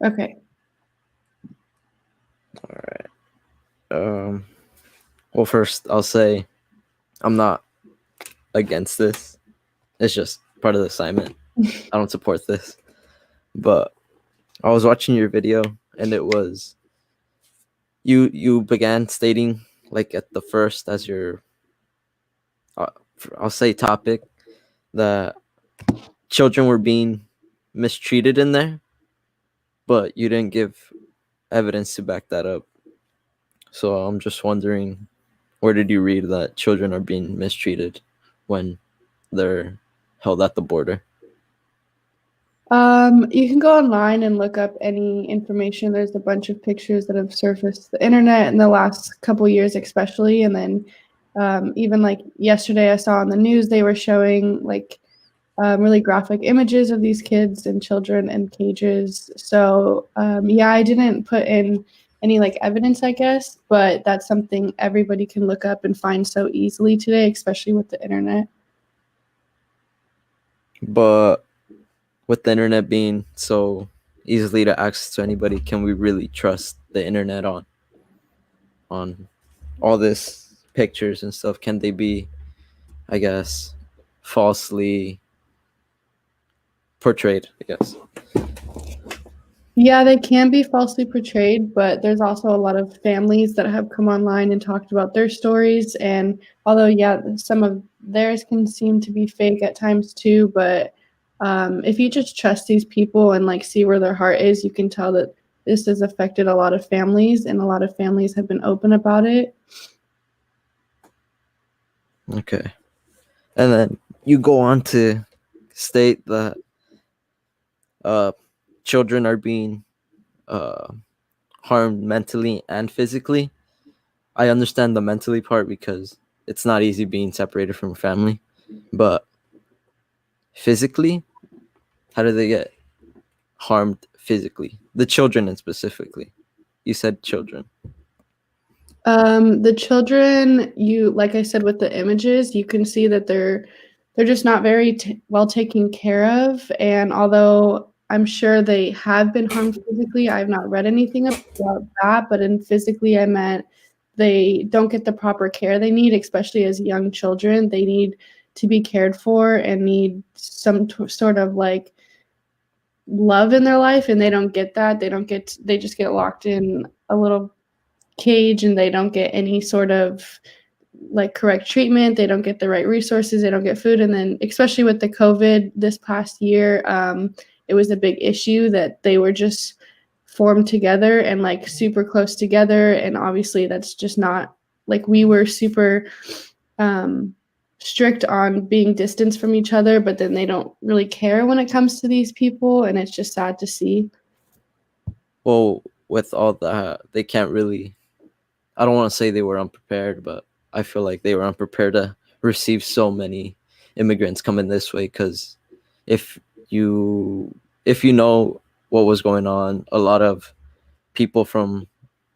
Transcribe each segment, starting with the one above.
Okay. All right. Well, first I'll say I'm not against this. It's just part of the assignment. I don't support this. But I was watching your video, and it was you began stating like at the first as your uh, I'll say topic that children were being mistreated in there, but you didn't give evidence to back that up. So I'm just wondering, where did you read that children are being mistreated when they're held at the border? You can go online and look up any information. There's a bunch of pictures that have surfaced the internet in the last couple years, especially. And then even like yesterday, I saw on the news they were showing like really graphic images of these kids and children in cages. So yeah, I didn't put in any like evidence, I guess, but that's something everybody can look up and find so easily today, especially with the internet. But with the internet being so easily to access to anybody, can we really trust the internet on all this pictures and stuff? Can they be, I guess, falsely portrayed? I guess. Yeah, they can be falsely portrayed, but there's also a lot of families that have come online and talked about their stories. And although, yeah, some of theirs can seem to be fake at times too, but if you just trust these people and like see where their heart is, you can tell that this has affected a lot of families, and a lot of families have been open about it. Okay. And then you go on to state that uh, children are being uh, harmed mentally and physically. I understand the mentally part because it's not easy being separated from family, but physically, how do they get harmed physically? The children, and specifically, you said children. The children, you like I said with the images, you can see that they're just not very well taken care of. And although I'm sure they have been harmed physically, I've not read anything about that. But in physically, I meant they don't get the proper care they need, especially as young children. They need to be cared for and need some sort of like love in their life, and they don't get that. They just get locked in a little cage, and they don't get any sort of like correct treatment. They don't get the right resources. They don't get food. And then, especially with the COVID this past year, it was a big issue that they were just formed together and like super close together. And obviously, that's just not like we were super um, strict on being distanced from each other, but then they don't really care when it comes to these people. And it's just sad to see. Well, with all that, they can't really. I don't want to say they were unprepared, but I feel like they were unprepared to receive so many immigrants coming this way. Because if you if you know what was going on, a lot of people from,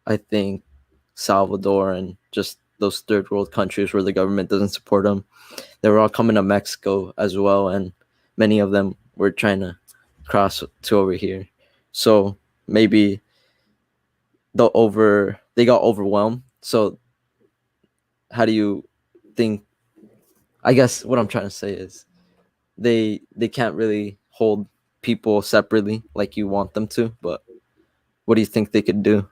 I think, Salvador and just those third world countries where the government doesn't support them, they were all coming to Mexico as well, and many of them were trying to cross to over here. So maybe they got overwhelmed. So how do you think? I guess what I'm trying to say is they can't really hold people separately like you want them to. But what do you think they could do,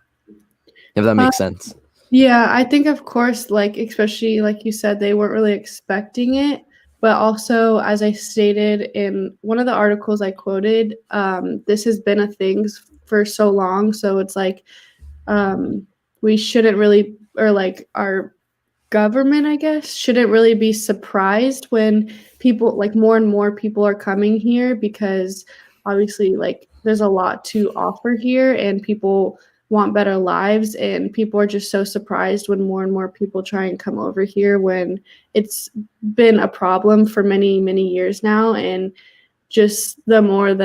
if that Uh, makes sense? Yeah, I think of course, like especially like you said, they weren't really expecting it. But also, as I stated in one of the articles I quoted, this has been a thing for so long. So it's like um, we shouldn't really, or like our government, I guess, shouldn't really be surprised when people like more and more people are coming here, because obviously like there's a lot to offer here and people want better lives, and people are just so surprised when more and more people try and come over here when it's been a problem for many years now. And just the more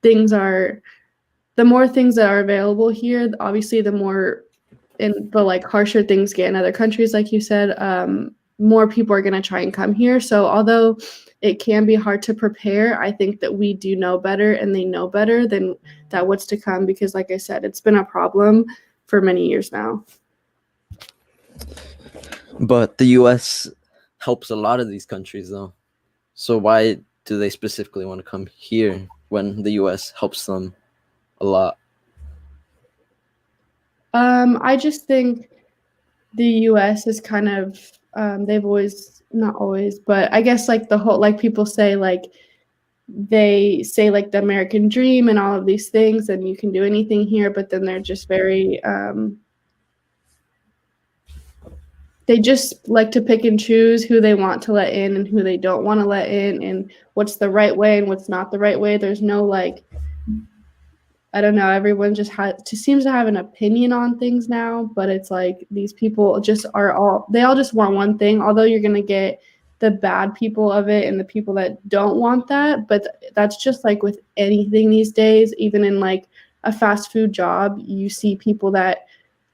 things that are available here, obviously the more and the like harsher things get in other countries, like you said. more people are going to try and come here. So although it can be hard to prepare, I think that we do know better and they know better than that what's to come, because like I said, it's been a problem for many years now. But the U.S. helps a lot of these countries, though. So why do they specifically want to come here when the U.S. helps them a lot? I just think the US is kind of they've always, not always, but I guess like the whole, like people say, like they say like the American dream and all of these things and you can do anything here, but then they're just very they just like to pick and choose who they want to let in and who they don't want to let in, and what's the right way and what's not the right way. There's no like, I don't know, everyone just seems to have an opinion on things now, but it's like these people just they all just want one thing, although you're going to get the bad people of it and the people that don't want that, but that's just like with anything these days. Even in like a fast food job, you see people that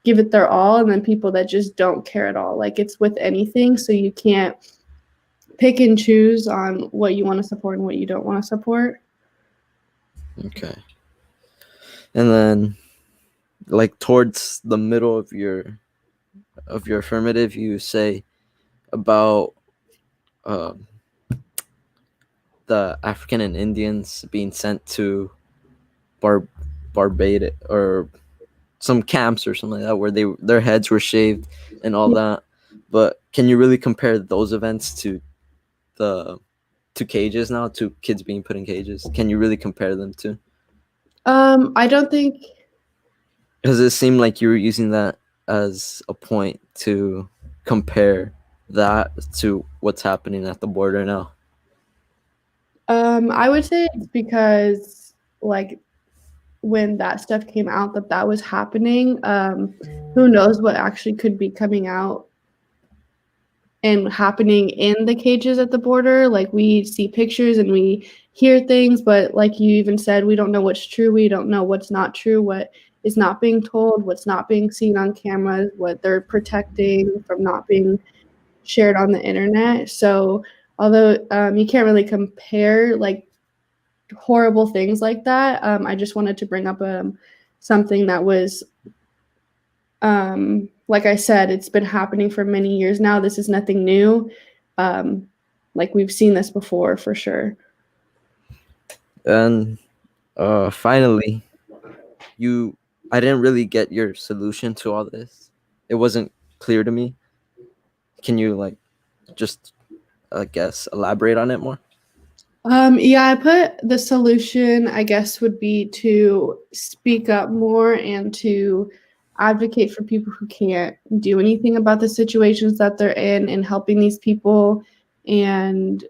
give it their all and then people that just don't care at all. Like it's with anything, so you can't pick and choose on what you want to support and what you don't want to support. Okay. And then, like towards the middle of your affirmative, you say about the African and Indians being sent to Barbados or some camps or something like that, where their heads were shaved and all that. But can you really compare those events to cages now, to kids being put in cages? Can you really compare them to? I don't think, because it seemed like you were using that as a point to compare that to what's happening at the border now. I would say it's because like when that stuff came out that was happening, who knows what actually could be coming out and happening in the cages at the border. Like we see pictures and we hear things, but like you even said, we don't know what's true, we don't know what's not true, what is not being told, what's not being seen on cameras, what they're protecting from not being shared on the internet. So although you can't really compare like horrible things like that, I just wanted to bring up something that was like I said, it's been happening for many years now. This is nothing new. Like we've seen this before for sure. And finally, I didn't really get your solution to all this. It wasn't clear to me. Can you like just I guess elaborate on it more? Yeah, I put the solution, I guess, would be to speak up more and to advocate for people who can't do anything about the situations that they're in and helping these people, and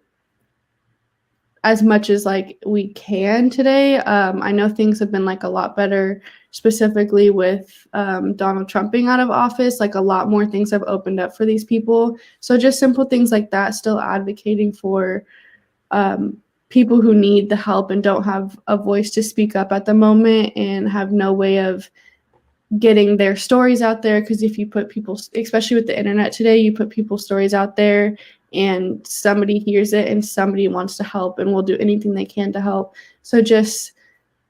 as much as like we can today. I know things have been like a lot better, specifically with Donald Trump being out of office. Like a lot more things have opened up for these people. So just simple things like that, still advocating for people who need the help and don't have a voice to speak up at the moment and have no way of getting their stories out there. Because if you put people, especially with the internet today, you put people's stories out there and somebody hears it and somebody wants to help and will do anything they can to help. So just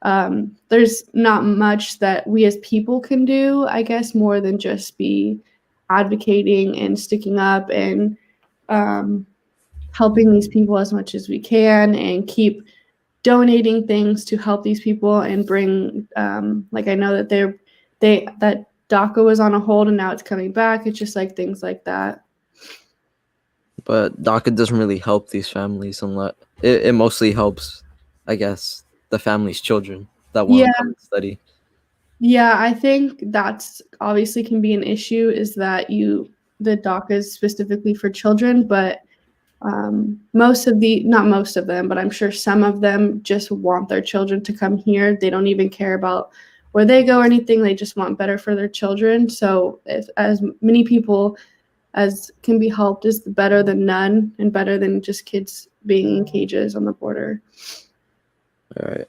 there's not much that we as people can do, I guess, more than just be advocating and sticking up and helping these people as much as we can and keep donating things to help these people and bring like I know that that DACA was on a hold and now it's coming back. It's just like things like that. But DACA doesn't really help these families unless it mostly helps, I guess, the family's children that want to come and study. Yeah, I think that's obviously can be an issue, is that the DACA is specifically for children, but not most of them, but I'm sure some of them just want their children to come here. They don't even care about where they go or anything. They just want better for their children. So if as many people as can be helped is better than none, and better than just kids being in cages on the border. All right.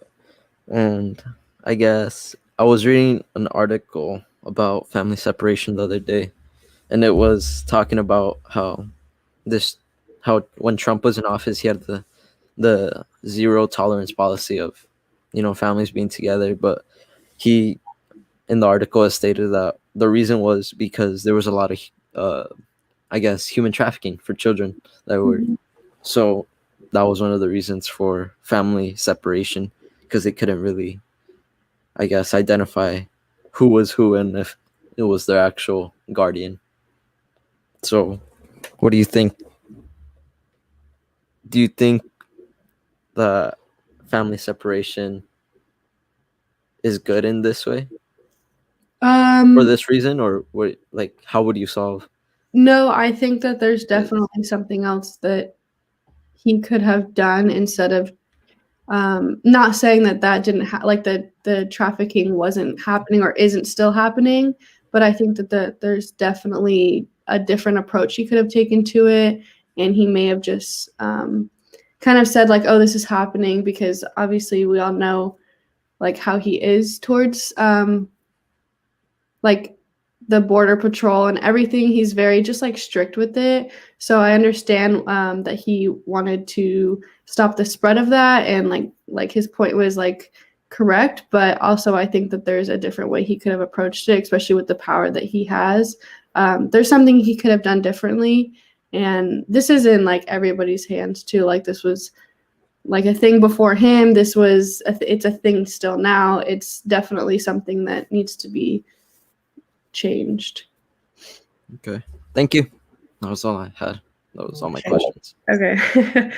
And I guess I was reading an article about family separation the other day, and it was talking about how this how when Trump was in office, he had the zero tolerance policy of, families being together. But he, in the article, has stated that the reason was because there was a lot of, I guess, human trafficking for children that were. Mhm. So that was one of the reasons for family separation, because they couldn't really, I guess, identify who was who and if it was their actual guardian. So, what do you think? Do you think that family separation is good in this way for Um, this reason, or what? Like, how would you solve no, I think that there's this? definitely something else that he could have done instead of not saying that that didn't like the trafficking wasn't happening or isn't still happening, but I think that there's definitely a different approach he could have taken to it, and he may have just kind of said like, oh, this is happening, because obviously we all know like how he is towards like the border patrol and everything. He's very just like strict with it. So I understand that he wanted to stop the spread of that, and like his point was like correct, but also I think that there's a different way he could have approached it, especially with the power that he has. There's something he could have done differently, and this is in like everybody's hands too. Like this was like a thing before him. This was it's a thing still now. It's definitely something that needs to be changed. Okay, thank you. That was all I had. That was all my questions. Okay.